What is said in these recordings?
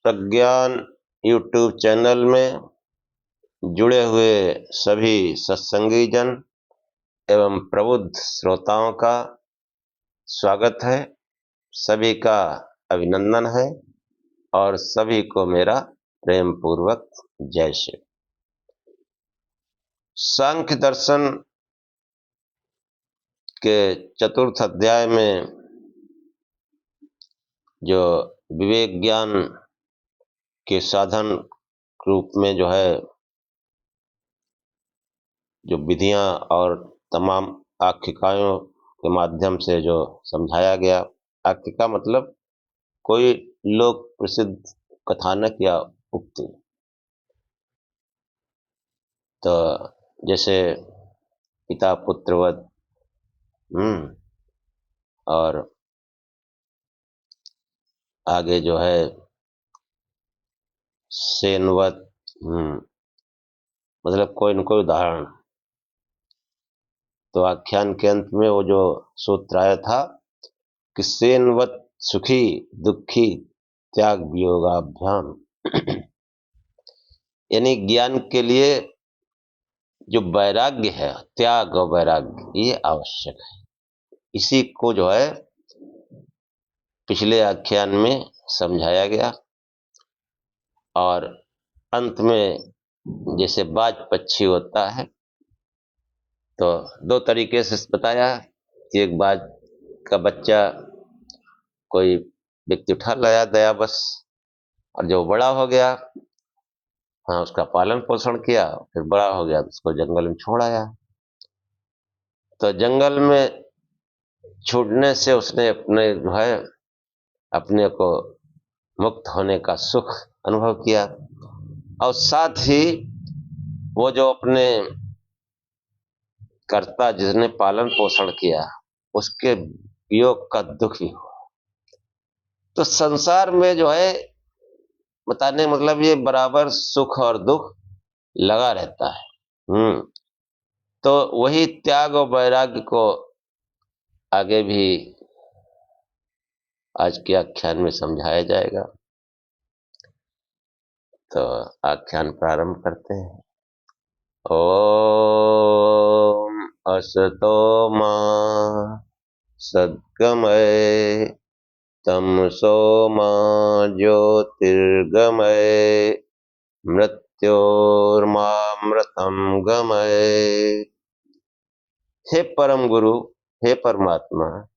प्रज्ञान YouTube channel में जुड़े हुए सभी सत्संगी जन एवं प्रबुद्ध श्रोताओं का स्वागत है। सभी का अभिनंदन है और सभी को मेरा प्रेम पूर्वक जय श्री। सांख्य दर्शन के चतुर्थ अध्याय में जो विवेक ज्ञान के साधन रूप में जो विधियां और तमाम आख्यायिकाओं के माध्यम से जो समझाया गया। आख्यायिका मतलब कोई लोक प्रसिद्ध कथानक या उक्ति। तो जैसे पिता पुत्रवत और आगे सेनवत, मतलब कोई न कोई उदाहरण। तो आख्यान के अंत में वो जो सूत्र आया था कि सेनवत सुखी दुखी त्याग वियोगाभ्याम, यानी ज्ञान के लिए जो वैराग्य है, त्याग और वैराग्य ये आवश्यक है। इसी को पिछले आख्यान में समझाया गया। और अंत में जैसे बाज पक्षी होता है तो दो तरीके से बताया कि एक बाज का बच्चा कोई व्यक्ति उठा लाया दया बस, और जब बड़ा हो गया उसका पालन पोषण किया, फिर बड़ा हो गया तो उसको जंगल में छोड़ आया। तो जंगल में छूटने से उसने अपने को मुक्त होने का सुख अनुभव किया, और साथ ही वो जो अपने कर्ता जिसने पालन पोषण किया उसके वियोग का दुख भी हुआ। तो संसार में बताने मतलब ये बराबर सुख और दुख लगा रहता है। तो वही त्याग और वैराग्य को आगे भी आज के आख्यान में समझाया जाएगा। तो आख्यान प्रारंभ करते हैं। ओम असतो मा सद्गमय तमसो मा ज्योतिर्गमय मृत्योर्मामृतम गमय। हे परम गुरु, हे परमात्मा,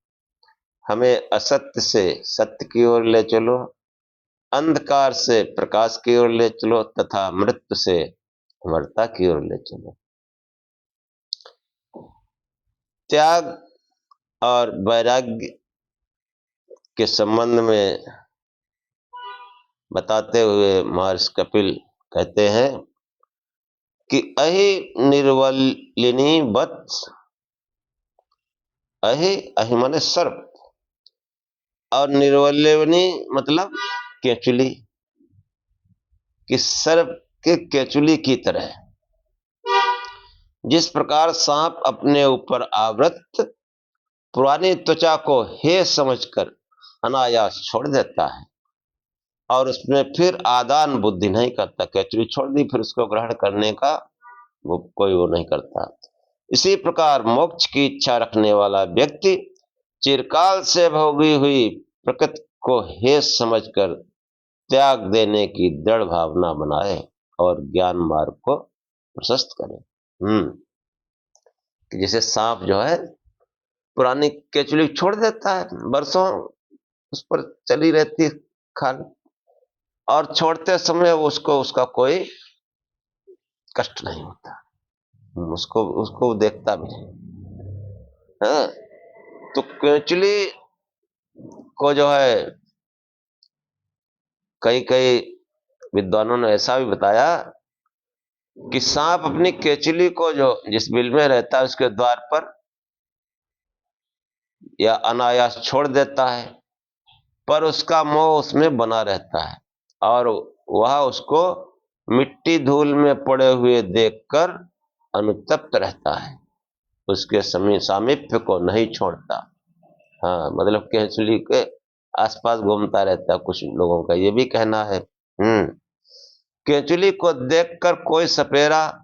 हमें असत्य से सत्य की ओर ले चलो, अंधकार से प्रकाश की ओर ले चलो तथा मृत्यु से अमरता की ओर ले चलो। त्याग और वैराग्य के संबंध में बताते हुए महर्षि कपिल कहते हैं कि अहि निर्वलिनी वत्स, अहि माने सर्प, और निर्वल्यवनी मतलब केचुली, कि सर्प के केचुली की तरह। जिस प्रकार सांप अपने ऊपर आवृत पुरानी त्वचा को हे समझकर अनायास छोड़ देता है और उसमें फिर आदान बुद्धि नहीं करता। केचुली छोड़ दी, फिर उसको ग्रहण करने का वो नहीं करता। इसी प्रकार मोक्ष की इच्छा रखने वाला व्यक्ति चिरकाल से भोगी हुई प्रकृति को हे समझकर त्याग देने की दृढ़ भावना बनाए और ज्ञान मार्ग को प्रशस्त करे। कि जैसे सांप पुरानी केचुली छोड़ देता है, बरसों उस पर चली रहती है खाल, और छोड़ते समय उसका कोई कष्ट नहीं होता, उसको देखता भी नहीं। तो केचुली को कई विद्वानों ने ऐसा भी बताया कि सांप अपनी केचुली को जिस बिल में रहता है उसके द्वार पर या अनायास छोड़ देता है, पर उसका मोह उसमें बना रहता है और वह उसको मिट्टी धूल में पड़े हुए देखकर अनुतप्त रहता है, उसके सामीप्य को नहीं छोड़ता। मतलब केचुली के आसपास घूमता रहता है। कुछ लोगों का ये भी कहना है केंचुली को देखकर कोई सपेरा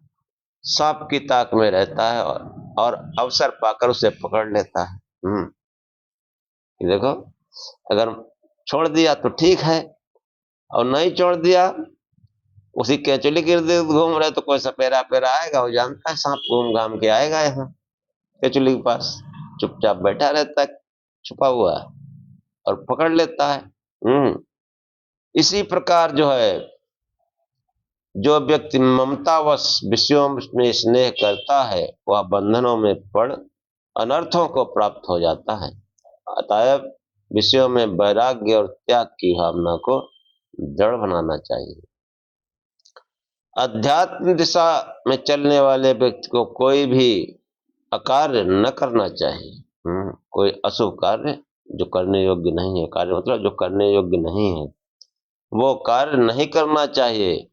सांप की ताक में रहता है और अवसर पाकर उसे पकड़ लेता है। देखो, अगर छोड़ दिया तो ठीक है, और नहीं छोड़ दिया, उसी केंचुली के इर्द गिर्द घूम रहे तो कोई सपेरा पेरा आएगा, वो जानता है सांप घूम घाम के आएगा यहाँ केंचुली के पास, चुपचाप बैठा रहता है छुपा हुआ और पकड़ लेता है। इसी प्रकार जो है, जो व्यक्ति ममतावश विषयों में स्नेह करता है वह बंधनों में पड़ अनर्थों को प्राप्त हो जाता है। अतएव विषयों में वैराग्य और त्याग की भावना को दृढ़ बनाना चाहिए। अध्यात्म दिशा में चलने वाले व्यक्ति को कोई भी अकार्य न करना चाहिए। कोई अशुभ कार्य जो करने योग्य नहीं है, कार्य मतलब जो करने योग्य नहीं है, वो कार्य नहीं करना चाहिए।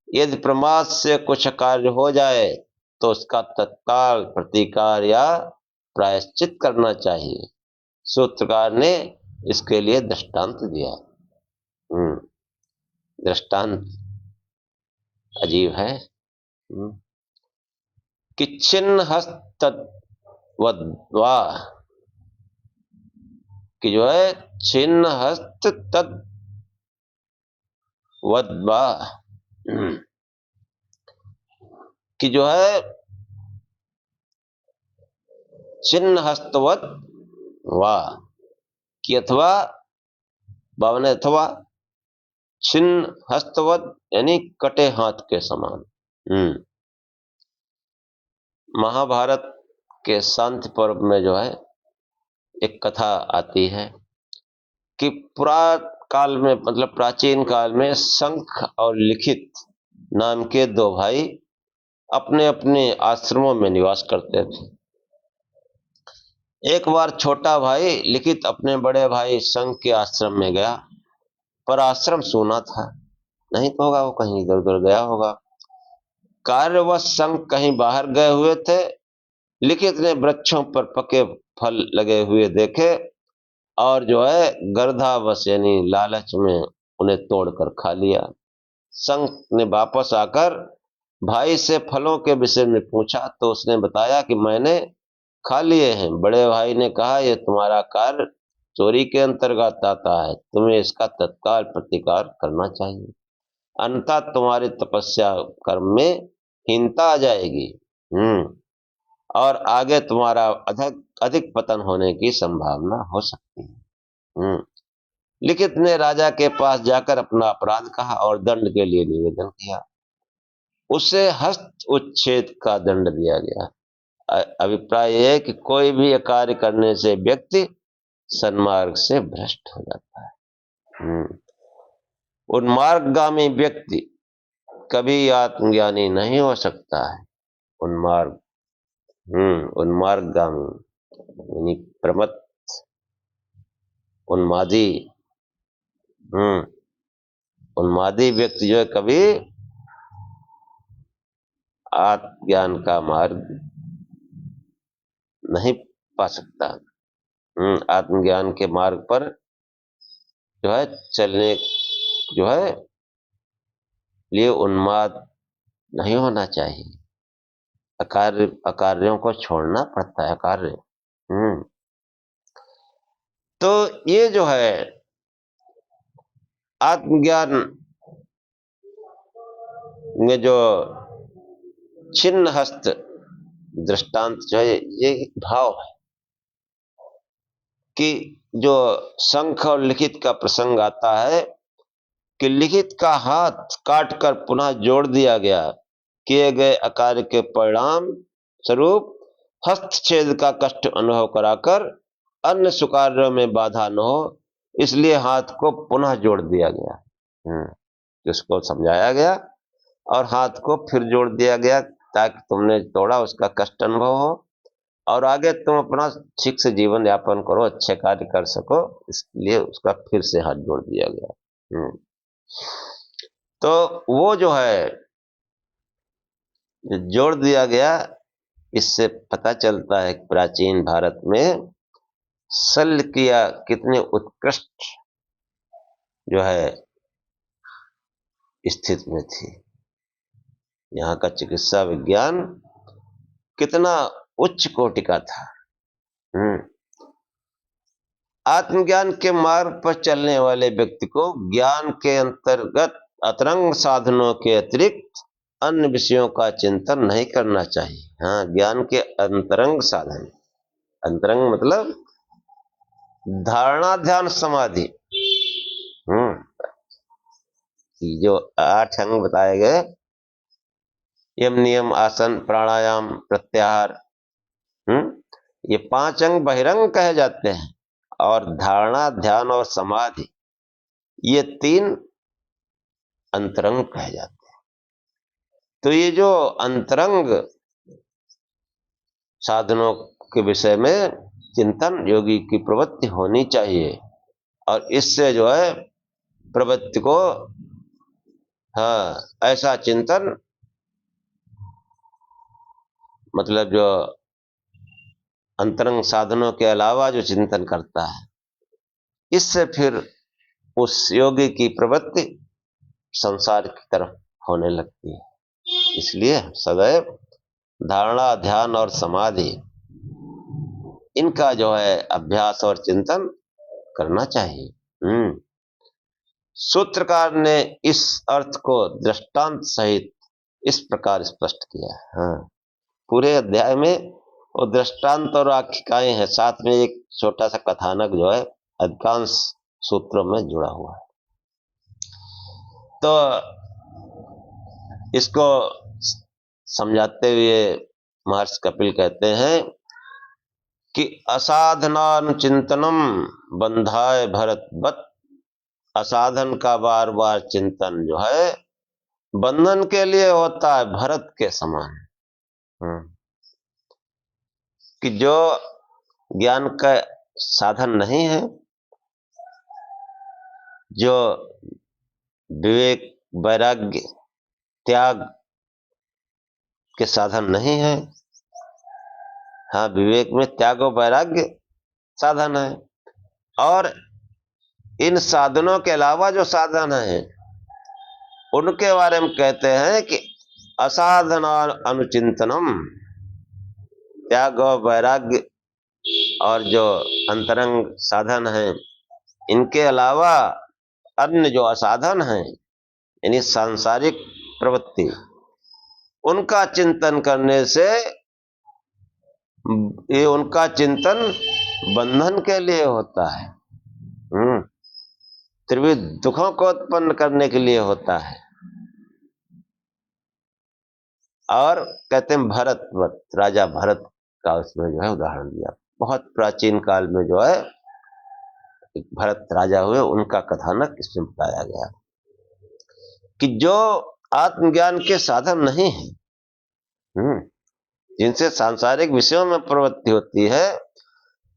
यदि प्रमाद से कुछ कार्य हो जाए तो उसका तत्काल प्रतिकार या प्रायश्चित करना चाहिए। सूत्रकार ने इसके लिए दृष्टांत दिया। दृष्टांत अजीब है कि छिन्न हस्त तद्वा, कि जो है छिन्न हस्त तद्वा, कि जो है छिन्न हस्तवत वाह, कि अथवा बावन अथवा छिन्न हस्तवत यानी कटे हाथ के समान। महाभारत के शांति पर्व में जो है एक कथा आती है कि काल में, मतलब प्राचीन काल में, शंख और लिखित नाम के दो भाई अपने अपने आश्रमों में निवास करते थे। एक बार छोटा भाई लिखित अपने बड़े भाई शंख के आश्रम में गया, पर आश्रम सूना था, नहीं तो होगा वो कहीं इधर उधर गया होगा। कार्यवश शंख कहीं बाहर गए हुए थे। लिखित ने वृक्षों पर पके फल लगे हुए देखे और जो है गर्धावश यानी लालच में उन्हें तोड़कर खा लिया। शंख ने वापस आकर भाई से फलों के विषय में पूछा तो उसने बताया कि मैंने खा लिए हैं। बड़े भाई ने कहा, यह तुम्हारा कार्य चोरी के अंतर्गत आता है, तुम्हें इसका तत्काल प्रतिकार करना चाहिए, अन्यथा तुम्हारी तपस्या कर्म में हीनता आ जाएगी और आगे तुम्हारा अधिक पतन होने की संभावना हो सकती है। लिखित ने राजा के पास जाकर अपना अपराध कहा और दंड के लिए निवेदन किया। उसे हस्त उच्छेद का दंड दिया गया। अभिप्राय यह है कि कोई भी कार्य करने से व्यक्ति सन्मार्ग से भ्रष्ट हो जाता है। उन्मार्गगामी व्यक्ति कभी आत्मज्ञानी नहीं हो सकता है। उन्मार्गगामी यानी प्रमत्त, उन्मादी, उन्मादी व्यक्ति जो है कभी आत्मज्ञान का मार्ग नहीं पा सकता। आत्मज्ञान के मार्ग पर जो है चलने जो है लिए उन्माद नहीं होना चाहिए। अकार्यों को छोड़ना पड़ता है, अकार्य। तो ये जो है आत्मज्ञान में जो छिन्न हस्त दृष्टांत जो है, ये एक भाव है कि जो शंख और लिखित का प्रसंग आता है कि लिखित का हाथ काटकर पुनः जोड़ दिया गया, किए गए अकार्य के परिणाम स्वरूप हस्तछेद का कष्ट अनुभव कराकर अन्य सुकार्यों में बाधा न हो, इसलिए हाथ को पुनः जोड़ दिया गया। जिसको समझाया गया और हाथ को फिर जोड़ दिया गया ताकि तुमने तोड़ा उसका कष्ट अनुभव हो और आगे तुम अपना ठीक से जीवन यापन करो, अच्छे कार्य कर सको, इसलिए उसका फिर से हाथ जोड़ दिया गया। तो वो जो है जोड़ दिया गया, इससे पता चलता है कि प्राचीन भारत में शल्य क्रिया कितने उत्कृष्ट जो है स्थिति में थी। यहाँ का चिकित्सा विज्ञान कितना उच्च कोटि का था। आत्मज्ञान के मार्ग पर चलने वाले व्यक्ति को ज्ञान के अंतर्गत अतरंग साधनों के अतिरिक्त अन्य विषयों का चिंतन नहीं करना चाहिए। हाँ, ज्ञान के अंतरंग साधन, अंतरंग मतलब धारणा, ध्यान, समाधि, जो 8 अंग बताए गए, यम, नियम, आसन, प्राणायाम, प्रत्याहार, ये 5 अंग बहिरंग कहे जाते हैं, और धारणा, ध्यान और समाधि ये 3 अंतरंग कहे जाते हैं। तो ये जो अंतरंग साधनों के विषय में चिंतन योगी की प्रवृत्ति होनी चाहिए, और इससे जो है प्रवृत्ति को, ऐसा चिंतन, मतलब जो अंतरंग साधनों के अलावा जो चिंतन करता है, इससे फिर उस योगी की प्रवृत्ति संसार की तरफ होने लगती है। इसलिए सदैव धारणा, ध्यान और समाधि, इनका जो है अभ्यास और चिंतन करना चाहिए। सूत्रकार ने इस अर्थ को दृष्टांत सहित इस प्रकार स्पष्ट किया। पूरे अध्याय में वो दृष्टांत और आख्यायिकाएं हैं, साथ में एक छोटा सा कथानक जो है अधिकांश सूत्रों में जुड़ा हुआ है। तो इसको समझाते हुए महर्षि कपिल कहते हैं कि असाधनानुचिंतनम बंधाय भरतवत्, असाधन का बार बार चिंतन जो है बंधन के लिए होता है, भरत के समान। कि जो ज्ञान का साधन नहीं है, जो विवेक, वैराग्य, त्याग के साधन नहीं है। हाँ, विवेक में त्याग और वैराग्य साधन है, और इन साधनों के अलावा जो साधन है उनके बारे में कहते हैं कि असाधना अनुचिंतनम, त्याग और वैराग्य और जो अंतरंग साधन है, इनके अलावा अन्य जो असाधन है, यानी सांसारिक प्रवृत्ति, उनका चिंतन करने से ये उनका चिंतन बंधन के लिए होता है, त्रिविध दुखों को उत्पन्न करने के लिए होता है। और कहते हैं भरतवत, राजा भरत का उसमें जो है उदाहरण दिया। बहुत प्राचीन काल में जो है भरत राजा हुए, उनका कथानक इसमें बताया गया कि जो आत्मज्ञान के साधन नहीं है, जिनसे सांसारिक विषयों में प्रवृत्ति होती है,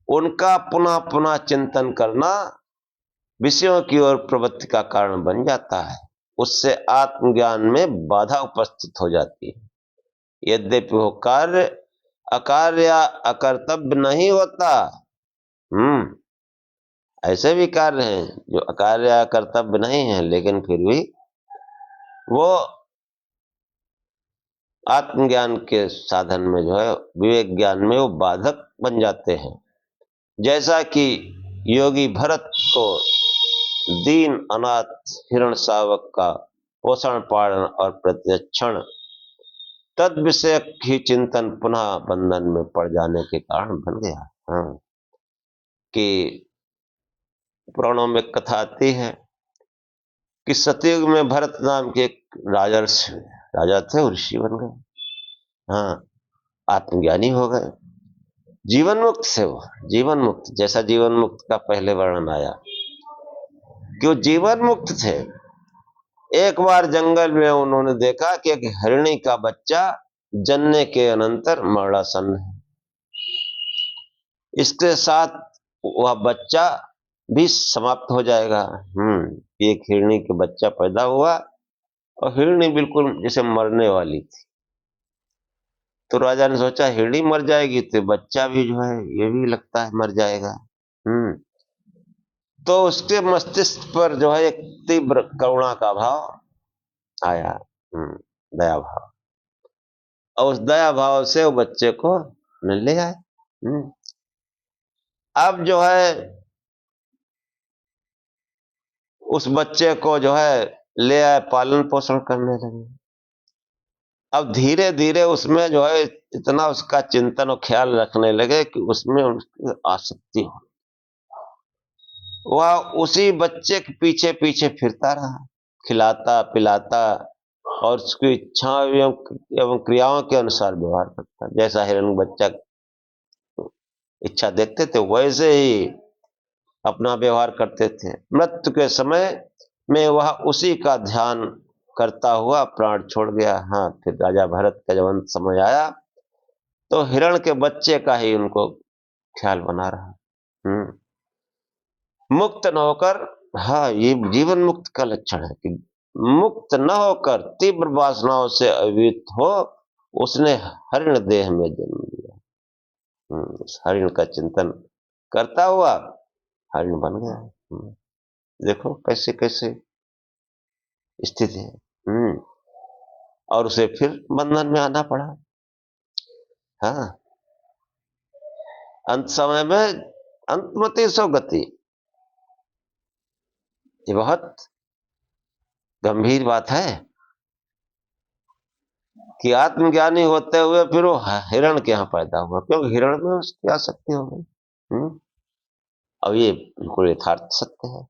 उनका पुनः पुनः चिंतन करना विषयों की ओर प्रवृत्ति का कारण बन जाता है। उससे आत्मज्ञान में बाधा उपस्थित हो जाती है। यद्यपि वो कार्य अकार्य या अकर्तव्य नहीं होता, ऐसे भी कार्य हैं जो अकार्य या कर्तव्य नहीं है, लेकिन फिर भी वो आत्मज्ञान के साधन में जो है, विवेक ज्ञान में वो बाधक बन जाते हैं। जैसा कि योगी भरत को दीन अनाथ हिरण शावक का पोषण पालन और प्रत्यक्षण तद विषय ही चिंतन पुनः बंधन में पड़ जाने के कारण बन गया। कि पुराणों में कथा आती है कि सतयुग में भरत नाम के एक राजा थे, ऋषि बन गए, आत्मज्ञानी हो गए, जीवन मुक्त से, वो जीवन मुक्त, जैसा जीवन मुक्त का पहले वर्णन आया कि वो जीवन मुक्त थे। एक बार जंगल में उन्होंने देखा कि एक हिरणी का बच्चा जन्ने के अनंतर मरणासन है। इसके साथ वह बच्चा भी समाप्त हो जाएगा। एक हिरणी के बच्चा पैदा हुआ और हिरणी बिल्कुल जैसे मरने वाली थी। तो राजा ने सोचा हिरणी मर जाएगी तो बच्चा भी जो है ये भी लगता है मर जाएगा। तो उसके मस्तिष्क पर जो है एक तीव्र करुणा का भाव आया। दया भाव, और उस दया भाव से वो बच्चे को ले आए। अब जो है उस बच्चे को जो है ले आए, पालन पोषण करने लगे। अब धीरे धीरे उसमें जो है इतना उसका चिंतन और ख्याल रखने लगे कि उसमें उनकी आसक्ति हो, वह उसी बच्चे के पीछे पीछे फिरता रहा, खिलाता पिलाता और उसकी इच्छाओं एवं क्रियाओं के अनुसार व्यवहार करता। जैसा हिरण बच्चा इच्छा देखते थे वैसे ही अपना व्यवहार करते थे। मृत्यु के समय में वह उसी का ध्यान करता हुआ प्राण छोड़ गया। हाँ, फिर राजा भरत का जब अंत समय आया तो हिरण के बच्चे का ही उनको ख्याल बना रहा। मुक्त न होकर, हाँ, ये जीवन मुक्त का लक्षण है कि मुक्त न होकर तीव्र वासनाओं से अभियुक्त हो उसने हरिण देह में जन्म लिया। उस हरिण का चिंतन करता हुआ हरिण बन गया। देखो कैसे कैसे स्थिति है। और उसे फिर बंधन में आना पड़ा। हाँ, अंत समय में अंतमति सो गति, ये बहुत गंभीर बात है कि आत्मज्ञानी होते हुए फिर वो हिरण के यहां पैदा हुआ, क्योंकि हिरण में उसकी आसक्ति हो गई। अब ये बिल्कुल यथार्थ सत्य है।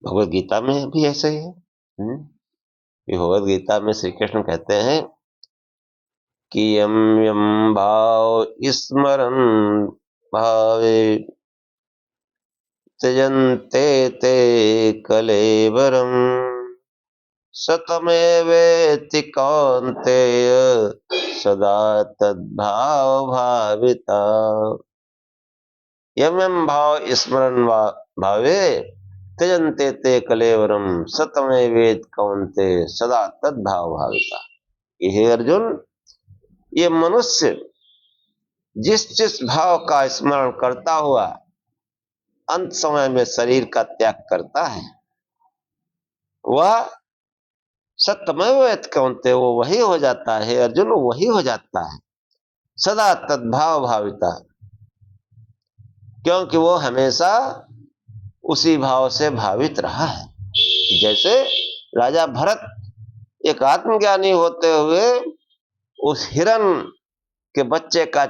भगवत गीता में भी ऐसे ही है। भगवत गीता में श्री कृष्ण कहते हैं कि यम यम भाव स्मरण भावे त्यजन्ते ते कलेवरम सतमेवेति कौन्तेय सदा तद्भाव भाविता। यम यम भाव स्मरण भावे त्यजन्ते ते कलेवरम सतमेवेति कौन्तेय सदा तद्भाव भाविता। हे अर्जुन, ये मनुष्य जिस जिस भाव का स्मरण करता हुआ अंत समय में शरीर का त्याग करता है वह सत्यमेव कौन्तेय, वो वही हो जाता है। अर्जुन, वही हो जाता है सदा तद्भाव भाविता, क्योंकि वो हमेशा उसी भाव से भावित रहा है। जैसे राजा भरत एक आत्मज्ञानी होते हुए उस हिरण के बच्चे का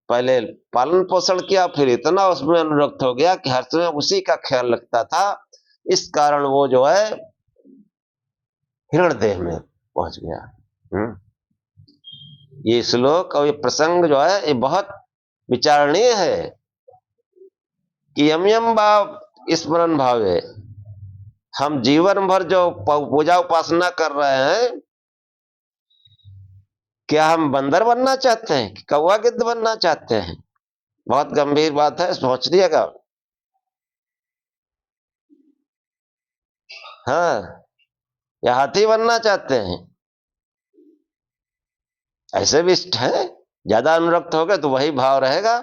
पहले पालन पोषण किया, फिर इतना उसमें अनुरक्त हो गया कि हर समय उसी का ख्याल रखता था। इस कारण वो जो है हिरण देह में पहुंच गया। ये श्लोक और ये प्रसंग जो है ये बहुत विचारणीय है कि यम यम भाव स्मरण भावे, हम जीवन भर जो पूजा उपासना कर रहे हैं, क्या हम बंदर बनना चाहते हैं कि कौवा गिद्ध बनना चाहते हैं? बहुत गंभीर बात है, सोच लिएगा। हाँ, या हाथी बनना चाहते हैं? ऐसे भी है, ज्यादा अनुरक्त हो गए तो वही भाव रहेगा।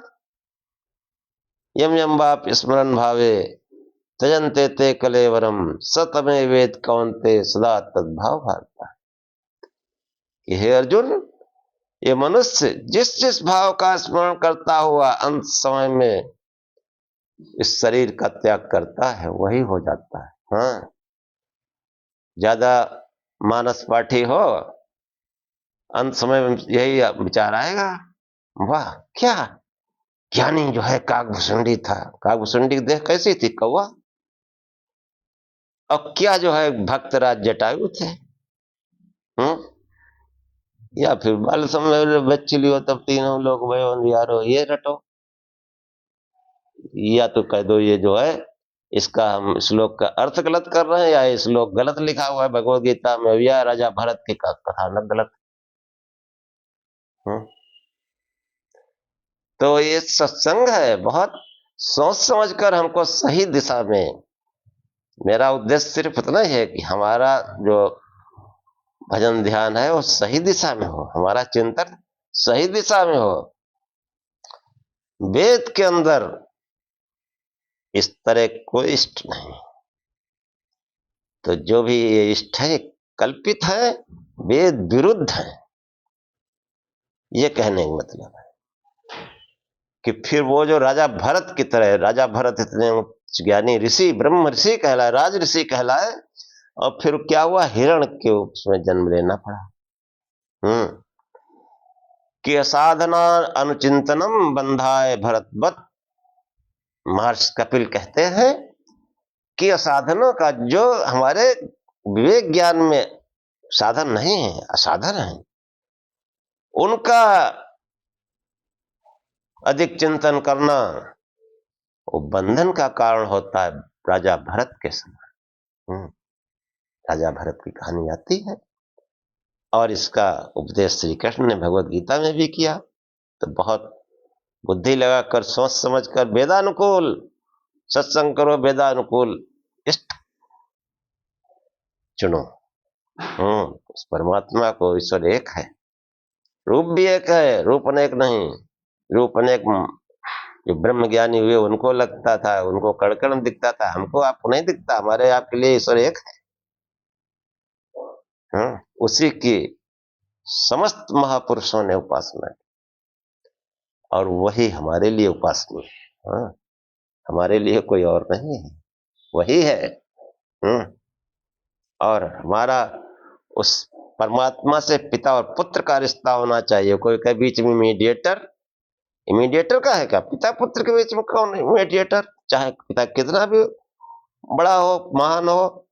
यम यम बाप स्मरण भावे त्यजन्ते ते कलेवरम सतमेवेति कौन्तेय सदा तद्भाव भाविता। हे अर्जुन, ये मनुष्य जिस जिस भाव का स्मरण करता हुआ अंत समय में इस शरीर का त्याग करता है वही हो जाता है। हाँ, ज्यादा मानस पाठी हो अंत समय में यही विचार आएगा, वाह क्या ज्ञानी जो है काकभुसुंडी था, काकभुसुंडी की देह कैसी थी? कौवा। और क्या जो है भक्तराज जटायु थे। या फिर बाल समय बच्ची लियो तब तीनों लोग भयो यारो, ये रटो। या तो कह दो ये जो है इसका हम श्लोक का अर्थ गलत कर रहे हैं, या ये श्लोक गलत लिखा हुआ है भगवत गीता में, या राजा भरत की कथानक गलत। तो ये सत्संग है, बहुत सोच समझकर हमको सही दिशा में। मेरा उद्देश्य सिर्फ इतना ही है कि हमारा जो भजन ध्यान है वो सही दिशा में हो, हमारा चिंतन सही दिशा में हो। वेद के अंदर इस तरह कोई इष्ट नहीं। तो जो भी ये इष्ट है कल्पित है, वेद विरुद्ध है, ये कहने का मतलब है कि फिर वो जो राजा भरत की तरह, राजा भरत इतने उच्च ज्ञानी ऋषि, ब्रह्म ऋषि कहलाए, राज ऋषि कहलाए, और फिर क्या हुआ, हिरण के उसमें जन्म लेना पड़ा। कि असाधना अनुचिंतनम बंधाए भरतवत, महर्षि कपिल कहते हैं कि असाधनों का, जो हमारे विवेक ज्ञान में साधन नहीं है, असाधन है, उनका अधिक चिंतन करना वो बंधन का कारण होता है। राजा भरत के समय राजा भरत की कहानी आती है, और इसका उपदेश श्री कृष्ण ने भगवत गीता में भी किया। तो बहुत बुद्धि लगाकर, सोच समझकर, वेदानुकूल सत्संग करो, वेदानुकूल इष्ट चुनो। उस परमात्मा को, ईश्वर एक है, रूप भी एक है, रूप अनेक नहीं। रूप अनेक जो ब्रह्म ज्ञानी हुए उनको लगता था, उनको कड़कड़ दिखता था, हमको आपको नहीं दिखता। हमारे आपके लिए ईश्वर एक है। उसी की समस्त महापुरुषों ने उपासना की, और वही हमारे लिए उपासनीय है। हमारे लिए कोई और नहीं है, वही है। और हमारा उस परमात्मा से पिता और पुत्र का रिश्ता होना चाहिए। कोई के बीच में मीडिएटर का है क्या? पिता पुत्र के बीच में कौन है मीडिएटर? चाहे पिता कितना भी बड़ा हो, महान हो,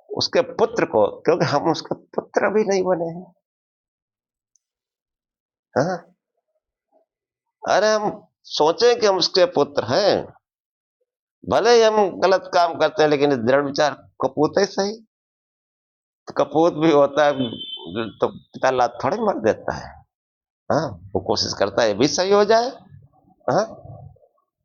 उसके पुत्र को, क्योंकि हम उसके पुत्र भी नहीं बने हैं। हाँ? अरे हम सोचे कि हम उसके पुत्र हैं, भले ही हम गलत काम करते हैं, लेकिन दृढ़ विचार कपूत है सही। तो कपूत भी होता है तो पिता लात थोड़े मार देता है। हाँ, वो कोशिश करता है भी सही हो जाए। हाँ,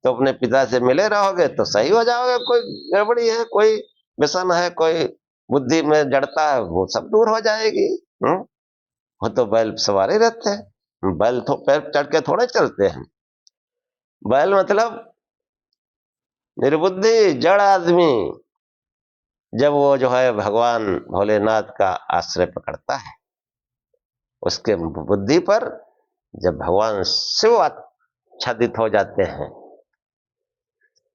तो अपने पिता से मिले रहोगे तो सही हो जाओगे। कोई गड़बड़ी है, कोई व्यसन है, कोई बुद्धि में जड़ता है, वो सब दूर हो जाएगी। वो तो बैल सवार ही रहते हैं, बैल तो पैर चढ़ के थोड़े चलते हैं। बैल मतलब निर्बुद्धि जड़ आदमी, जब वो जो है भगवान भोलेनाथ का आश्रय पकड़ता है, उसके बुद्धि पर जब भगवान शिव आच्छादित हो जाते हैं,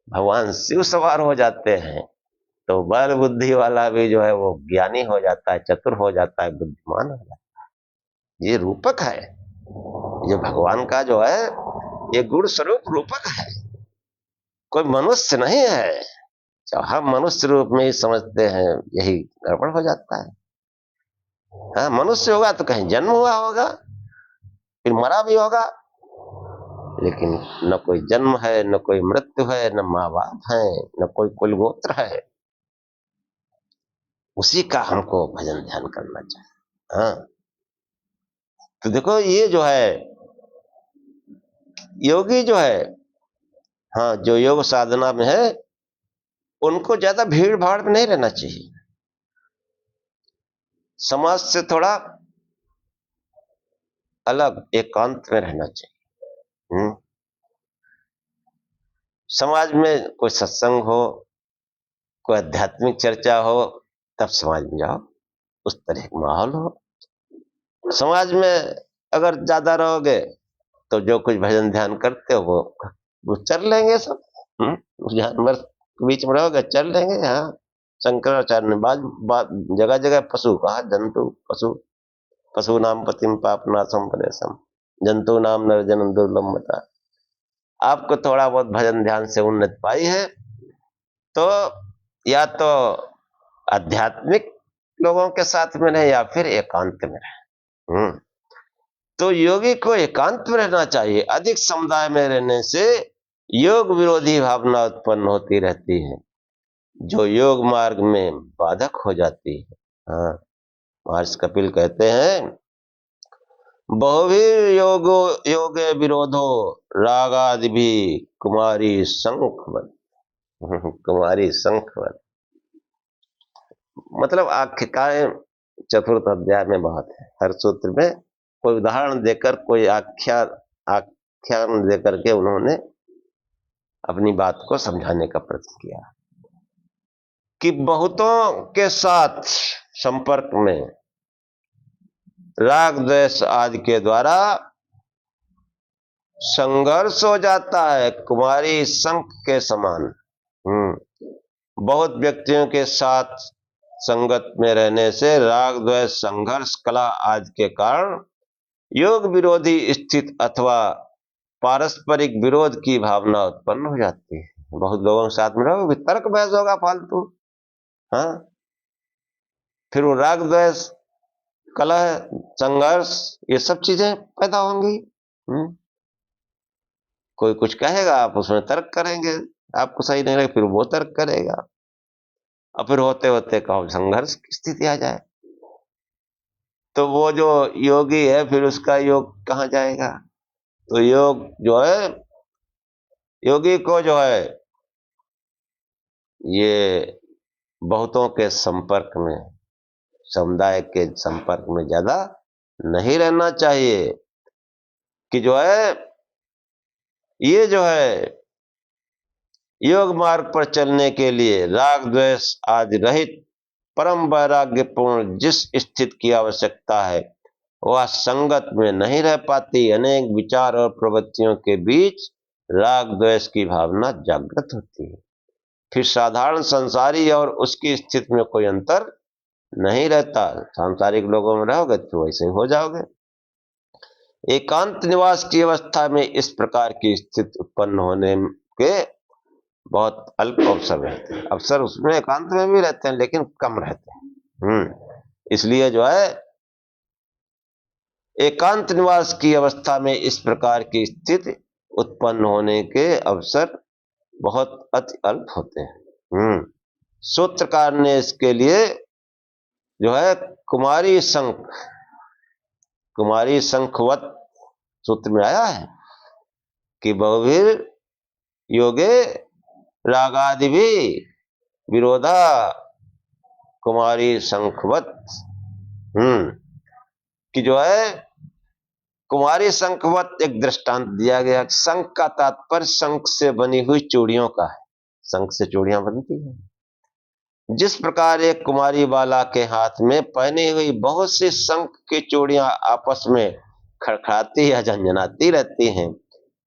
भगवान शिव सवार हो जाते हैं, तो बैल बुद्धि वाला भी जो है वो ज्ञानी हो जाता है, चतुर हो जाता है, बुद्धिमान हो जाता है। ये रूपक है, ये भगवान का जो है ये गुण स्वरूप रूपक है, कोई मनुष्य नहीं है। जब हम मनुष्य रूप में ही समझते हैं, यही गड़बड़ हो जाता है। हाँ, मनुष्य होगा तो कहीं जन्म हुआ होगा, फिर मरा भी होगा, लेकिन न कोई जन्म है, न कोई मृत्यु है, न माँ बाप है, न कोई कुल गोत्र है। उसी का हमको भजन ध्यान करना चाहिए। हाँ, तो देखो ये जो है योगी जो है, हाँ, जो योग साधना में है, उनको ज्यादा भीड़ भाड़ में नहीं रहना चाहिए, समाज से थोड़ा अलग एकांत में रहना चाहिए। समाज में कोई सत्संग हो, कोई आध्यात्मिक चर्चा हो, तब समाज में जाओ, उस तरह का माहौल हो। समाज में अगर ज्यादा रहोगे तो जो कुछ भजन ध्यान करते हो वो चल लेंगे सब। जानवर के बीच में रहोगे, चल लेंगे। हाँ, शंकराचार्य ने जगह जगह पशु कहा, जंतु पशु, पशु नाम पतिम पापनाशम परेशम, जंतु नाम नरजन दुर्लभता। आपको थोड़ा बहुत भजन ध्यान से उन्नति पाई है तो या तो आध्यात्मिक लोगों के साथ में रहे या फिर एकांत में रहे। तो योगी को एकांत में रहना चाहिए। अधिक समुदाय में रहने से योग विरोधी भावना उत्पन्न होती रहती है, जो योग मार्ग में बाधक हो जाती है। हाँ, महर्षि कपिल कहते हैं, बहुवीर योगो योगे विरोधो रागादि भी कुमारी शंखवत। कुमारी शंखवत मतलब आख्यायिकाएं चतुर्थ अध्याय में बहुत है। हर सूत्र में कोई उदाहरण देकर, कोई आख्यान देकर के उन्होंने अपनी बात को समझाने का प्रयत्न किया। कि बहुतों के साथ संपर्क में राग द्वेष आदि के द्वारा संघर्ष हो जाता है, कुमारी शंख के समान। बहुत व्यक्तियों के साथ संगत में रहने से राग द्वेष संघर्ष कलह आदि के कारण योग विरोधी स्थिति अथवा पारस्परिक विरोध की भावना उत्पन्न हो जाती है। बहुत लोगों के साथ में रहोगे, तर्क बहस होगा फालतू, हाँ, फिर वो राग द्वेष कलह संघर्ष ये सब चीजें पैदा होंगी। कोई कुछ कहेगा, आप उसमें तर्क करेंगे, आपको सही नहीं लगे, फिर वो तर्क करेगा, और फिर होते होते कहो संघर्ष की स्थिति आ जाए, तो वो जो योगी है फिर उसका योग कहाँ जाएगा। तो योग जो है, योगी को जो है ये बहुतों के संपर्क में, समुदाय के संपर्क में ज्यादा नहीं रहना चाहिए, कि जो है ये जो है योग मार्ग पर चलने के लिए राग द्वेष आदि रहित परम वैराग्यपूर्ण जिस स्थिति की आवश्यकता है वह संगत में नहीं रह पाती। अनेक विचार और प्रवृत्तियों के बीच राग द्वेष की भावना जागृत होती है, फिर साधारण संसारी और उसकी स्थिति में कोई अंतर नहीं रहता। सांसारिक लोगों में रहोगे तो वैसे हो जाओगे। एकांत निवास की अवस्था में इस प्रकार की स्थिति उत्पन्न होने के बहुत अल्प अवसर रहते हैं। अवसर उसमें एकांत में भी रहते हैं लेकिन कम रहते हैं। इसलिए जो है एकांत निवास की अवस्था में इस प्रकार की स्थिति उत्पन्न होने के अवसर बहुत अति अल्प होते हैं। सूत्रकार ने इसके लिए जो है कुमारी शंखवत सूत्र में आया है कि बहुवीर योगे रागादि भी विरोधा कुमारी शंखवत, कि जो है कुमारी शंखवत एक दृष्टांत दिया गया। शंख का तात्पर्य शंख से बनी हुई चूड़ियों का है, शंख से चूड़ियां बनती हैं। जिस प्रकार एक कुमारी बाला के हाथ में पहनी हुई बहुत सी शंख की चूड़ियां आपस में खड़खड़ाती या झंझनाती रहती हैं,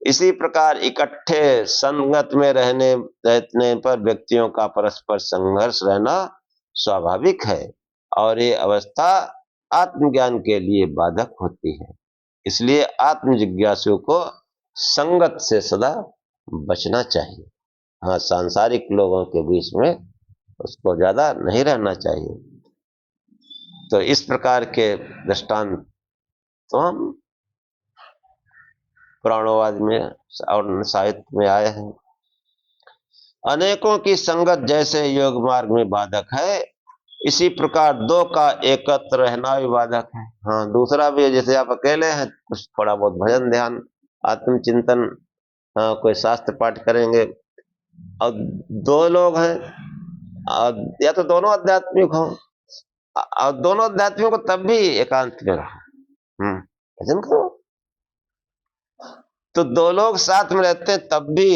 इसी प्रकार इकट्ठे संगत में रहने पर व्यक्तियों का परस्पर संघर्ष रहना स्वाभाविक है और ये अवस्था आत्मज्ञान के लिए बाधक होती है। इसलिए आत्म जिज्ञासु को संगत से सदा बचना चाहिए। हाँ, सांसारिक लोगों के बीच में उसको ज्यादा नहीं रहना चाहिए। तो इस प्रकार के दृष्टांत तो हम पुराणोवाद में और साहित्य में आए हैं। अनेकों की संगत जैसे योग मार्ग में बाधक है, इसी प्रकार दो का एकत्र रहना भी बाधक है। हाँ, दूसरा भी है, जैसे आप अकेले हैं कुछ थोड़ा बहुत भजन ध्यान आत्मचिंतन, हाँ, कोई शास्त्र पाठ करेंगे, और दो लोग हैं या तो दोनों आध्यात्मिक हो, और दोनों आध्यात्मिक को तब भी एकांत में रहो, भजन करो। तो दो लोग साथ में रहते हैं तब भी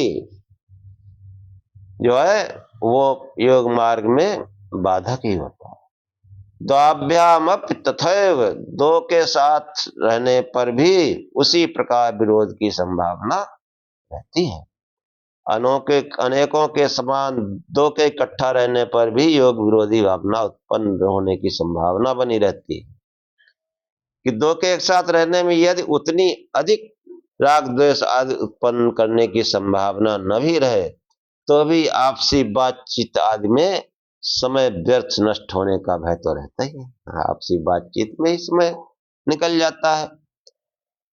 जो है वो योग मार्ग में बाधक ही होता है। द्वाभ्यामप तथैव, दो के साथ रहने पर भी उसी प्रकार विरोध की संभावना रहती है। अनेकों के समान दो के इकट्ठा रहने पर भी योग विरोधी भावना उत्पन्न होने की संभावना बनी रहती है, कि दो के एक साथ रहने में यदि उतनी अधिक राग द्वेष आदि उत्पन्न करने की संभावना न भी रहे तो भी आपसी बातचीत आदि में समय व्यर्थ नष्ट होने का भय तो रहता ही है। आपसी बातचीत में ही समय निकल जाता है।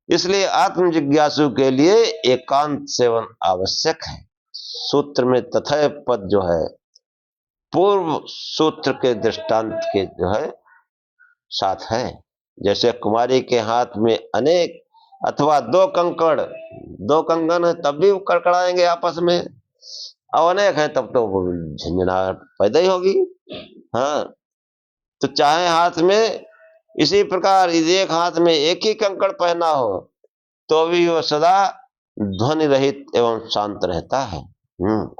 इसलिए आत्म जिज्ञासु के लिए एकांत सेवन आवश्यक है। सूत्र में तथैव पद जो है पूर्व सूत्र के दृष्टांत के जो है साथ है। जैसे कुमारी के हाथ में अनेक अथवा दो कंगन है तब भी कड़कड़ाएंगे आपस में, और अनेक है तब तो झंझनाहट पैदा ही होगी। हाँ, तो चाहे हाथ में इसी प्रकार एक हाथ में एक ही कंकड़ पहना हो तो भी वो सदा ध्वनि रहित एवं शांत रहता है।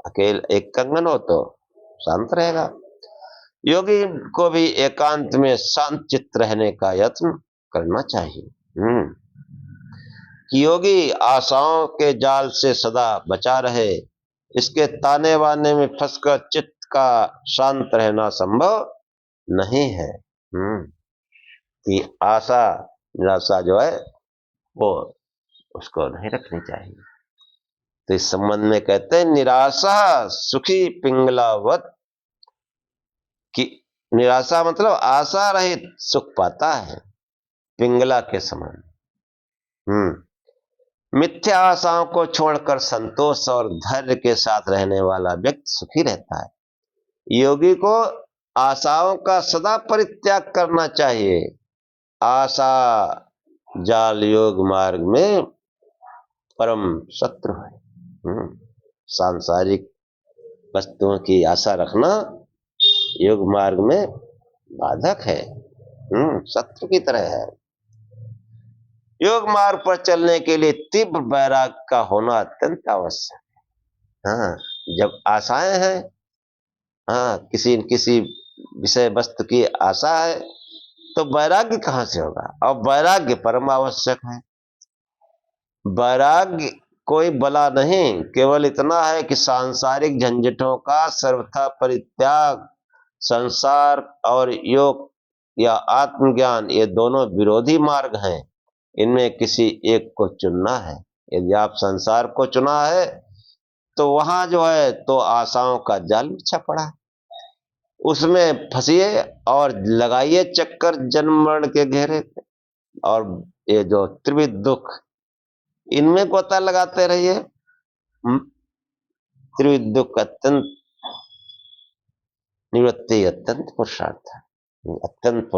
अकेले एक कंगन हो तो शांत रहेगा, योगी को भी एकांत में शांत चित्त रहने का यत्न करना चाहिए। कि योगी आशाओं के जाल से सदा बचा रहे, इसके ताने बाने में फंसकर चित्त का शांत रहना संभव नहीं है। कि आशा निराशा जो है वो उसको नहीं रखनी चाहिए। तो इस संबंध में कहते हैं निराशा सुखी पिंगलावत, कि निराशा मतलब आशा रहित सुख पाता है पिंगला के समान। मिथ्या आशाओं को छोड़कर संतोष और धैर्य के साथ रहने वाला व्यक्ति सुखी रहता है। योगी को आशाओं का सदा परित्याग करना चाहिए। आशा जाल योग मार्ग में परम शत्रु है। सांसारिक वस्तुओं की आशा रखना योग मार्ग में बाधक है, शत्रु की तरह है। योग मार्ग पर चलने के लिए तीव्र वैराग्य का होना अत्यंत आवश्यक है। जब आशाएं हैं, किसी किसी विषय वस्तु की आशा है, तो वैराग्य कहां से होगा? और वैराग्य परम आवश्यक है। वैराग्य कोई बला नहीं, केवल इतना है कि सांसारिक झंझटों का सर्वथा परित्याग। संसार और योग या आत्मज्ञान ये दोनों विरोधी मार्ग हैं, इनमें किसी एक को चुनना है। यदि आप संसार को चुना है तो वहां जो है तो आशाओं का जाल बिछा पड़ा है, उसमें फंसिए और लगाइए चक्कर जन्म मरण के घेरे। और ये जो त्रिविध दुख, इनमें गोता लगाते रहिए। त्रिविध दुख अत्यंत निवृत्ति अत्यंत पुरुषार्थ है, अत्यंत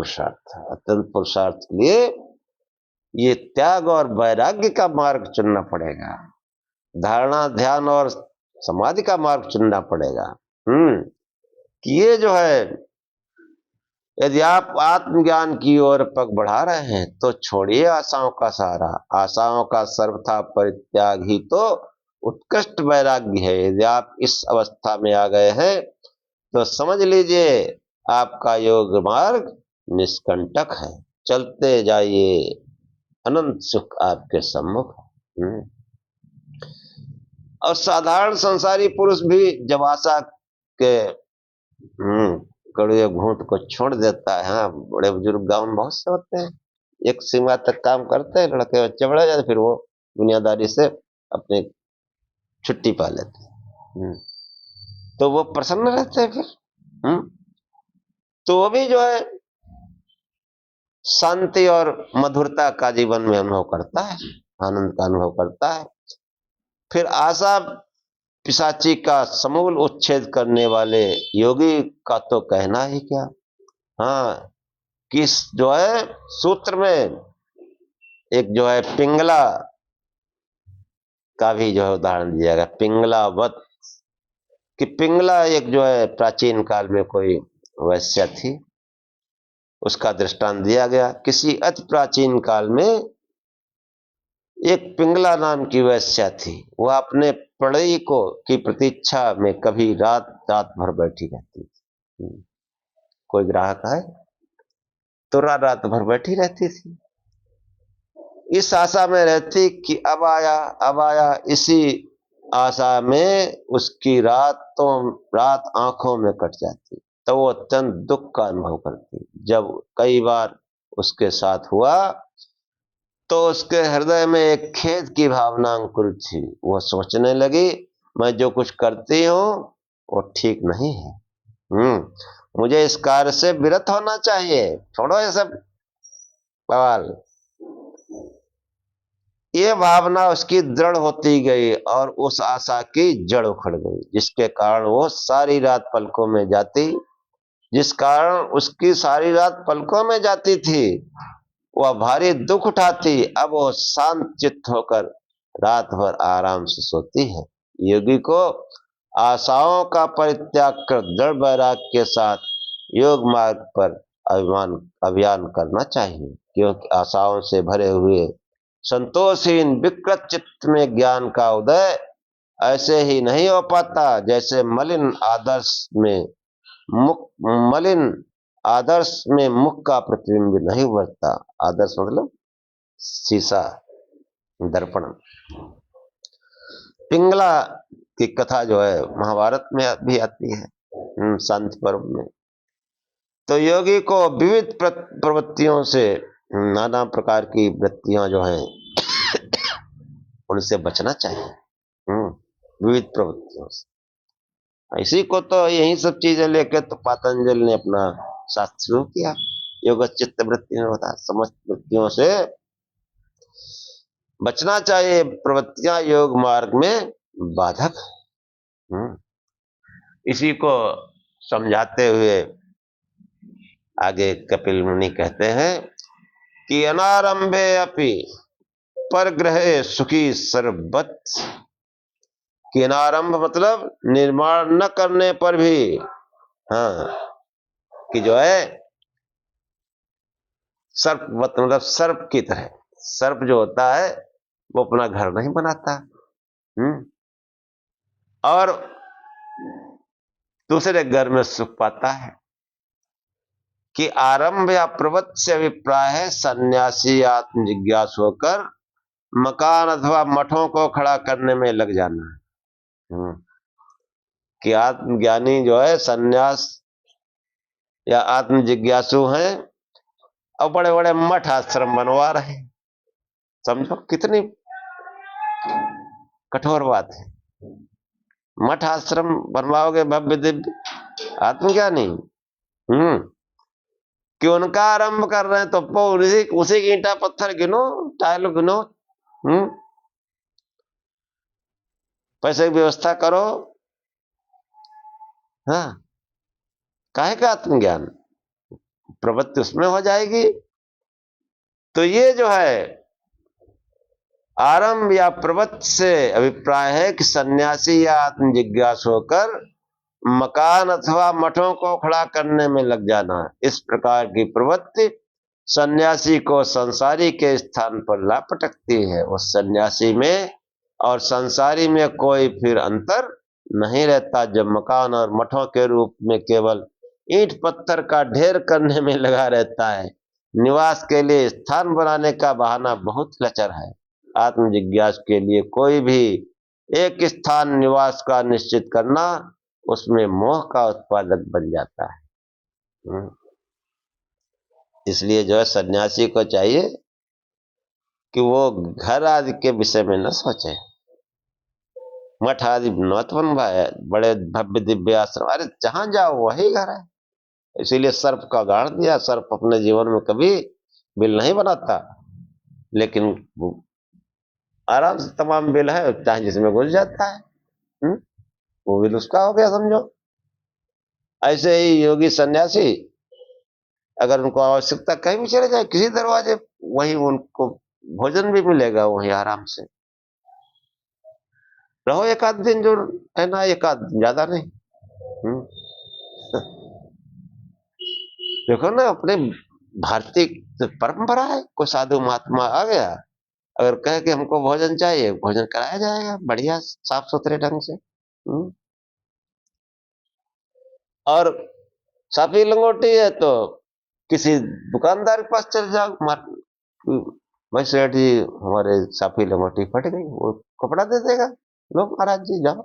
पुरुषार्थ के लिए ये त्याग और वैराग्य का मार्ग चुनना पड़ेगा। धारणा ध्यान और समाधि का मार्ग चुनना पड़ेगा। कि ये जो है, यदि आप आत्मज्ञान की ओर पग बढ़ा रहे हैं तो छोड़िए आशाओं का सहारा। आशाओं का सर्वथा परित्याग ही तो उत्कृष्ट वैराग्य है। यदि आप इस अवस्था में आ गए हैं तो समझ लीजिए आपका योग मार्ग निष्कंटक है। चलते जाइए, अनंत सुख आपके सम्मुख है। और साधारण संसारी पुरुष भी जब आशा के कड़वे घूंट को छोड़ देता है, बड़े बुजुर्ग गांव में बहुत से होते हैं, एक सीमा तक काम करते हैं, लड़के बच्चे बड़े जाते, फिर वो दुनियादारी से अपनी छुट्टी पा लेते हैं। तो वो प्रसन्न रहते हैं फिर। तो वो भी जो है शांति और मधुरता का जीवन में अनुभव करता है, आनंद का अनुभव करता है। फिर आशा पिशाची का समूल उच्छेद करने वाले योगी का तो कहना ही क्या। किस जो है सूत्र में एक जो है पिंगला का भी जो है उदाहरण दिया गया, पिंगलावत। कि पिंगला एक जो है प्राचीन काल में कोई वैश्या थी, उसका दृष्टांत दिया गया। किसी अति प्राचीन काल में एक पिंगला नाम की वैश्या थी, वह अपने प्रणयी को की प्रतीक्षा में कभी रात भर बैठी रहती थी। कोई ग्राहक है तो रात भर बैठी रहती थी, इस आशा में रहती कि अब आया। इसी आशा में उसकी रात आंखों में कट जाती, तो वो अत्यंत दुख का अनुभव करती। जब कई बार उसके साथ हुआ तो उसके हृदय में एक खेद की भावना अंकुरित थी। वह सोचने लगी, मैं जो कुछ करती हूँ वो ठीक नहीं है। मुझे इस कार्य से विरत होना चाहिए। छोड़ो ये सब बवाल। ये भावना उसकी दृढ़ होती गई और उस आशा की जड़ उखड़ गई, जिसके कारण वो सारी रात पलकों में जाती। जिस कारण उसकी सारी रात पलकों में जाती थी, वह भारी दुख उठाती। अब वो शांत चित्त होकर रात भर आराम से सोती है। योगी को आशाओं का परित्याग कर दृढ़ वैराग्य के साथ योग मार्ग पर अभियान करना चाहिए, क्योंकि आशाओं से भरे हुए संतोषहीन विकृत चित्त में ज्ञान का उदय ऐसे ही नहीं हो पाता, जैसे मलिन आदर्श में मलिन आदर्श में मुख का प्रतिबिंब नहीं उभरता। आदर्श मतलब शीशा, दर्पण। पिंगला की कथा जो है महाभारत में भी आती है, शांति पर्व में। तो योगी को विविध प्रवृत्तियों से, नाना प्रकार की वृत्तियां जो हैं उनसे बचना चाहिए, विविध प्रवृत्तियों से। इसी को तो यही सब चीजें लेकर तो पतंजलि ने अपना शास्त्र शुरू किया। योग चित्त वृत्ति में होता, समस्त वृत्तियों से बचना चाहिए। प्रवृत्तियां योग मार्ग में बाधक। इसी को समझाते हुए आगे कपिल मुनि कहते हैं कि अनारंभे अपि परग्रहे सुखी सर्ववत। कि अनारंभ मतलब निर्माण न करने पर भी, कि जो है सर्प मतलब सर्प की तरह, सर्प जो होता है वो अपना घर नहीं बनाता, और दूसरे घर में सुख पाता है। कि आरंभ या प्रवृत्ति से अभिप्राय है सन्यासी आत्म जिज्ञासु होकर मकान अथवा मठों को खड़ा करने में लग जाना है। कि आत्मज्ञानी जो है सन्यास या आत्म जिज्ञासु हैं और बड़े बड़े मठ आश्रम बनवा रहे हैं। समझो कितनी कठोर बात है। मठ आश्रम बनवाओगे भव्य दिव्य, आत्मज्ञानी, कि उनका आरंभ कर रहे हैं तो उसी की ईंटा पत्थर गिनो, टाइल गिनो, पैसे की व्यवस्था करो। काहे का आत्मज्ञान, प्रवृत्ति उसमें हो जाएगी। तो ये जो है आरंभ या प्रवृत्ति से अभिप्राय है कि सन्यासी या आत्म जिज्ञासु होकर मकान अथवा मठों को खड़ा करने में लग जाना। इस प्रकार की प्रवृत्ति सन्यासी को संसारी के स्थान पर ला पटकती है। उस सन्यासी में और संसारी में कोई फिर अंतर नहीं रहता, जब मकान और मठों के रूप में केवल ईंट पत्थर का ढेर करने में लगा रहता है। निवास के लिए स्थान बनाने का बहाना बहुत लचर है। आत्म जिज्ञासु के लिए कोई भी एक स्थान निवास का निश्चित करना उसमें मोह का उत्पादक बन जाता है। इसलिए जो है सन्यासी को चाहिए कि वो घर आदि के विषय में न सोचे, मठ आदि मत बनवाए, बड़े भव्य दिव्य आश्रम, अरे जहां जाओ वही घर है। इसीलिए सर्प का उदाहरण दिया। सर्प अपने जीवन में कभी बिल नहीं बनाता, लेकिन आराम से तमाम बिल है चाहे जिसमें घुस जाता है, वो बिल उसका हो गया समझो। ऐसे ही योगी सन्यासी अगर उनको आवश्यकता कहीं भी चले जाए किसी दरवाजे, वहीं उनको भोजन भी मिलेगा, वहीं आराम से रहो। एक आध दिन जो है ना, एक आध ज्यादा नहीं। देखो ना, अपने भारतीय परंपरा है, कोई साधु महात्मा आ गया अगर कहे कि हमको भोजन चाहिए, भोजन कराया जाएगा बढ़िया साफ सुथरे ढंग से। और साफी लंगोटी है तो किसी दुकानदार के पास चले जाओ, भाई सेठ जी हमारे साफी लंगोटी फट गई, वो कपड़ा दे देगा, लो महाराज जी जाओ।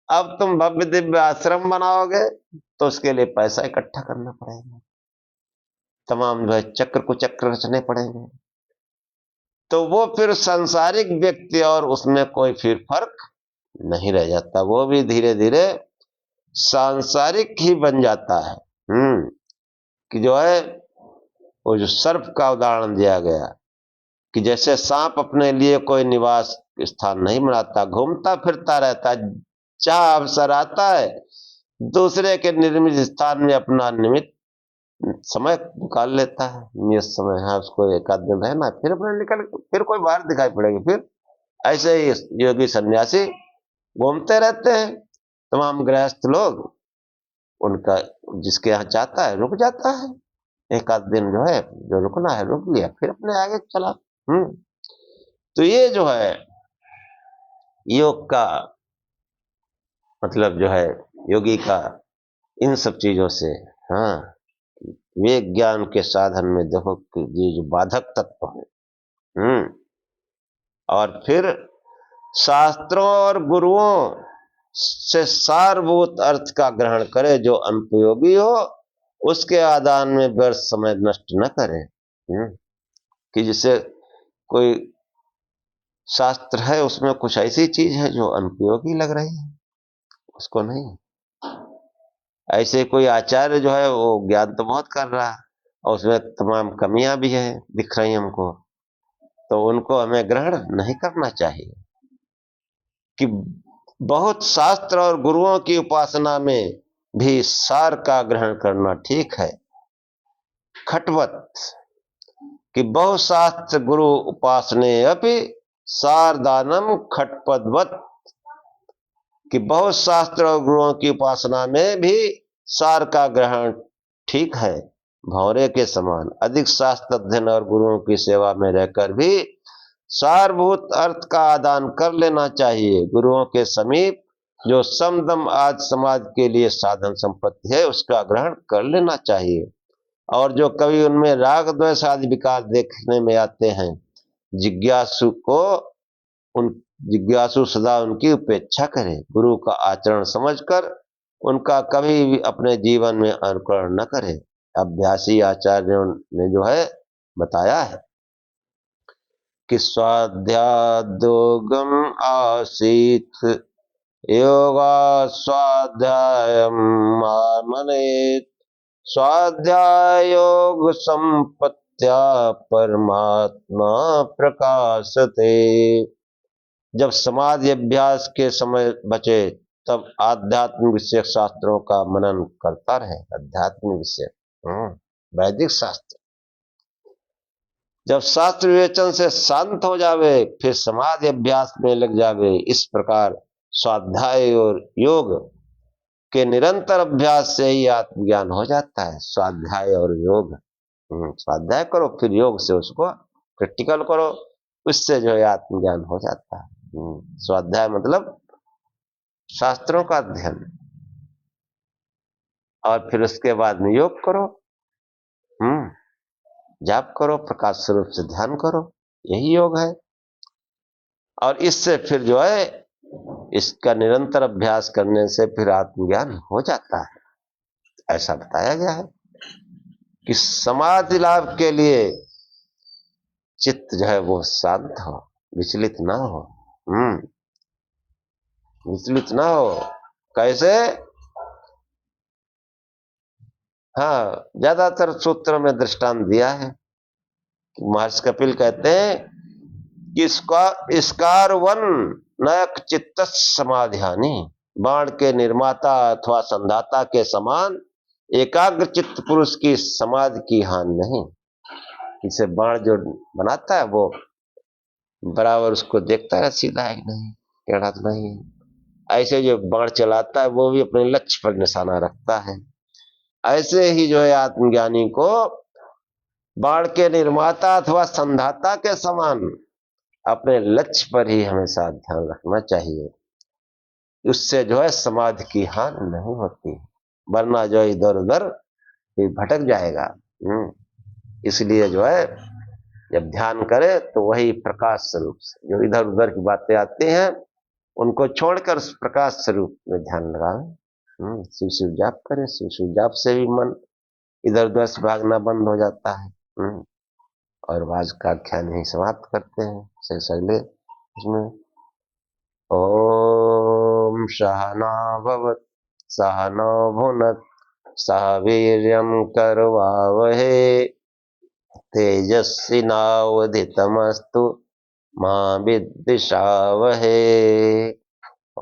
अब तुम भव्य दिव्य आश्रम बनाओगे तो उसके लिए पैसा इकट्ठा करना पड़ेगा, तमाम जो है चक्र कुचक्र रचने पड़ेंगे। तो वो फिर सांसारिक व्यक्ति और उसमें कोई फिर फर्क नहीं रह जाता, वो भी धीरे धीरे सांसारिक ही बन जाता है। कि जो है वो जो सर्प का उदाहरण दिया गया कि जैसे सांप अपने लिए कोई निवास स्थान नहीं बनाता, घूमता फिरता रहता है, जहां अवसर आता है दूसरे के निर्मित स्थान में अपना निमित्त समय निकाल लेता है। नियत समय है उसको, एक आध दिन रहना, फिर अपने निकल, फिर कोई बाहर दिखाई पड़ेगी। फिर ऐसे ही योगी सन्यासी घूमते रहते हैं। तमाम गृहस्थ लोग उनका जिसके यहाँ चाहता है रुक जाता है, एक आध दिन जो है जो रुकना है रुक लिया, फिर अपने आगे चला। तो ये जो है योग का मतलब जो है योगी का इन सब चीजों से। हाँ, विवेक ज्ञान के साधन में देखो कि ये जो बाधक तत्व है। और फिर शास्त्रों और गुरुओं से सारभूत अर्थ का ग्रहण करे, जो अनुपयोगी हो उसके आदान में व्यर्थ समय नष्ट न करे। कि जैसे कोई शास्त्र है, उसमें कुछ ऐसी चीज है जो अनुपयोगी लग रही है, उसको नहीं। ऐसे कोई आचार्य जो है वो ज्ञान तो बहुत कर रहा है और उसमें तमाम कमियां भी है दिख रही हमको, तो उनको हमें ग्रहण नहीं करना चाहिए। कि बहुत शास्त्र और गुरुओं की उपासना में भी सार का ग्रहण करना ठीक है। खटवत कि बहु शास्त्र गुरु उपासने अपि सार दानम खटपदवत। कि बहुत शास्त्र और गुरुओं की उपासना में भी सार का ग्रहण ठीक है, भौरे के समान। अधिक शास्त्र अध्ययन और गुरुओं की सेवा में रहकर भी सारभूत अर्थ का आदान कर लेना चाहिए। गुरुओं के समीप जो समदम आज समाज के लिए साधन संपत्ति है उसका ग्रहण कर लेना चाहिए। और जो कभी उनमें राग द्वेष आदि विकार देखने में आते हैं, जिज्ञासु को उन जिज्ञासु सदा उनकी उपेक्षा करे। गुरु का आचरण समझकर उनका कभी भी अपने जीवन में अनुकरण न करे। अभ्यासी आचार्यों ने जो है बताया है कि स्वाध्यायोगम आसीत योगा स्वाध्यायम मामनेत स्वाध्याय योग संपत्त्या परमात्मा प्रकाशते। जब समाधि अभ्यास के समय बचे तब आध्यात्मिक विषय शास्त्रों का मनन करता रहे। आध्यात्मिक विषय वैदिक शास्त्र। जब शास्त्र विवेचन से शांत हो जावे फिर समाधि अभ्यास में लग जावे। इस प्रकार स्वाध्याय और योग के निरंतर अभ्यास से ही आत्मज्ञान हो जाता है। स्वाध्याय और योग, स्वाध्याय करो फिर योग से उसको प्रैक्टिकल करो, उससे जो है आत्मज्ञान हो जाता है। स्वाध्याय मतलब शास्त्रों का अध्ययन, और फिर उसके बाद में योग करो, जाप करो, प्रकाश स्वरूप से ध्यान करो, यही योग है। और इससे फिर जो है इसका निरंतर अभ्यास करने से फिर आत्मज्ञान हो जाता है। ऐसा बताया गया है कि समाधि लाभ के लिए चित्त जो है वो शांत हो, विचलित ना हो। विचलित ना हो। कैसे? हाँ, ज्यादातर सूत्र में दृष्टांत दिया है। महर्षि कपिल कहते हैं कि इसकार वन नयक चित्त समाधिहानि। बाण के निर्माता अथवा संधाता के समान एकाग्र चित्त पुरुष की समाधि की हानि नहीं। इसे बाण जो बनाता है वो बराबर उसको देखता है सीधा है कि नहीं, टेढ़ा तो नहीं है। ऐसे जो बाण चलाता है वो भी अपने लक्ष्य पर निशाना रखता है। ऐसे ही जो है आत्मज्ञानी को बाण के निर्माता अथवा संधाता के समान अपने लक्ष्य पर ही हमेशा ध्यान रखना चाहिए। उससे जो है समाधि की हानि नहीं होती, वरना जो इधर उधर भटक जाएगा। इसलिए जो है जब ध्यान करे तो वही प्रकाश स्वरूप से, जो इधर उधर की बातें आती हैं उनको छोड़कर प्रकाश स्वरूप में ध्यान लगाए। शिव शिव जाप करे, शिव शिव जाप से भी मन इधर उधर से भागना बंद हो जाता है। और आज का ख्याल यही समाप्त करते हैं। सही इसमें ओम सहना भवत् सहनो भुनक्तु सह वीर्यं करवावहे तेजस्विनावधीतमस्तु मा विद्विषावहे।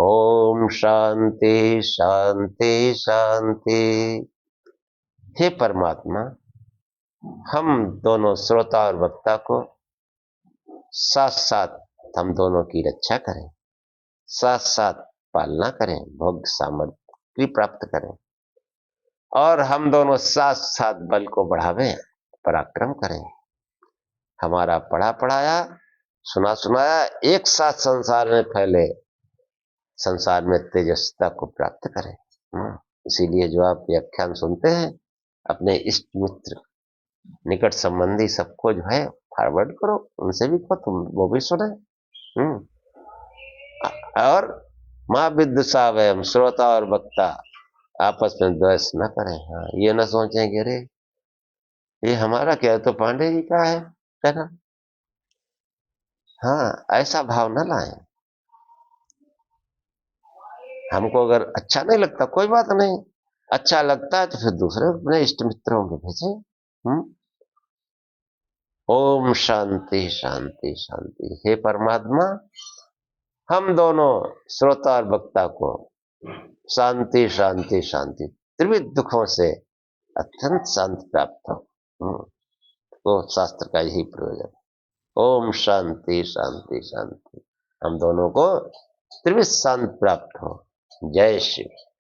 ओम शांति शांति शांति। हे परमात्मा, हम दोनों श्रोता और वक्ता को साथ साथ हम दोनों की रक्षा करें, साथ साथ पालना करें, भोग सामग्री प्राप्त करें, और हम दोनों साथ साथ बल को बढ़ावें, पराक्रम करें। हमारा पढ़ा पढ़ाया सुना सुनाया एक साथ संसार में फैले, संसार में तेजस्विता को प्राप्त करें। इसीलिए जो आप व्याख्यान सुनते हैं अपने इष्ट मित्र निकट संबंधी सबको जो है फॉरवर्ड करो, उनसे भी कहो तुम वो भी सुने। और माँ विदुषावयम, श्रोता और वक्ता आपस में द्वेष न करें। हाँ, ये न सोचें कि अरे ये हमारा क्या है तो पांडे जी का है कहना। हाँ, ऐसा भाव न लाएं। हमको अगर अच्छा नहीं लगता कोई बात नहीं, अच्छा लगता है तो फिर दूसरे अपने इष्ट मित्रों को भेजें। ओम शांति शांति शांति। हे परमात्मा, हम दोनों श्रोता और वक्ता को शांति शांति शांति त्रिविध दुखों से अत्यंत शांति प्राप्त हो। तो शास्त्र का यही प्रयोजन। ओम शांति शांति शांति। हम दोनों को त्रिविध शांति प्राप्त हो। जय शिव।